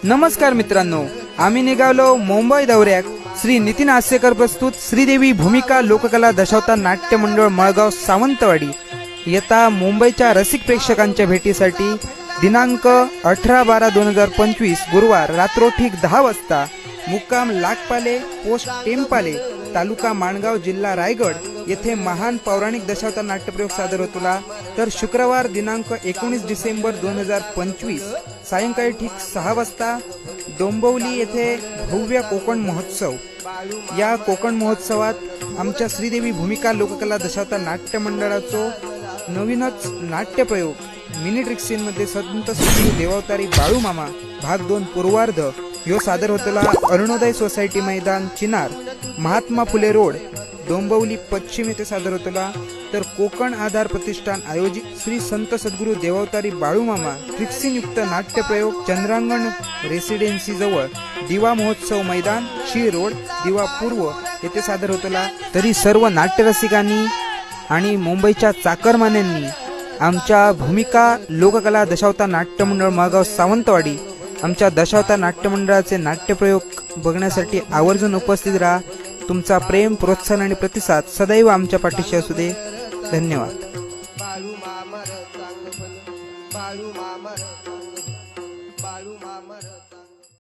नमस्कार मित्रांनो, आम्ही निघालो मुंबई दौऱ्याक। श्री नितीन आसेकर प्रस्तुत श्रीदेवी भूमिका लोककला दशावतार नाट्य मंडळ मळगाव सावंतवाडी येता मुंबईच्या रसिक प्रेक्षकांच्या भेटीसाठी दिनांक 18/12/2025 गुरुवार रात्रोठीक 10 वाजता मुक्काम लाखपाले पोस्ट टेम्पाले तालुका माणगाव जिल्हा रायगड येथे महान पौराणिक दशावतार नाट्यप्रयोग सादर होतला। तर शुक्रवार दिनांक 19 डिसेंबर 2025 सायंकाळी ठीक 6 वाजता डोंबिवली येथे भव्य कोकण महोत्सव। या कोकण महोत्सवात आमच्या श्रीदेवी भूमिका लोककला दशावतार नाट्य मंडळाचो नवीनच नाट्यप्रयोग मिनी ट्रिक्सीन मध्ये संत सद्गुरू देवावतारी बाळू मामा भाग 2 पूर्वार्ध ह्यो सादर होतला। अरुणोदय सोसायटी मैदान चिनार महात्मा फुले रोड डोंबिवली पश्चिम येथे सादर होतला। तर कोकण आधार प्रतिष्ठान आयोजित श्री संत सद्गुरू देवावतारी बाळू मामा ट्रिक्सीन युक्त नाट्यप्रयोग चंद्रांगण रेसिडेन्सी जवळ दिवा महोत्सव मैदान शीळ रोड दिवा पूर्व येथे सादर होतला। तरी सर्व नाट्यरसिकांनी आणि मुंबईच्या चाकरमान्यांनी आमच्या भूमिका लोककला दशावतार नाट्य मंडळ मळगाव सावंतवाडी आमच्या दशावतार नाट्य मंडळाचे नाट्यप्रयोग बघण्यासाठी आवर्जून उपस्थित राहा। तुमचा प्रेम, प्रोत्साहन आणि प्रतिसाद सदैव आमच्या पाठीशी असू दे। धन्यवाद। बाळू मामर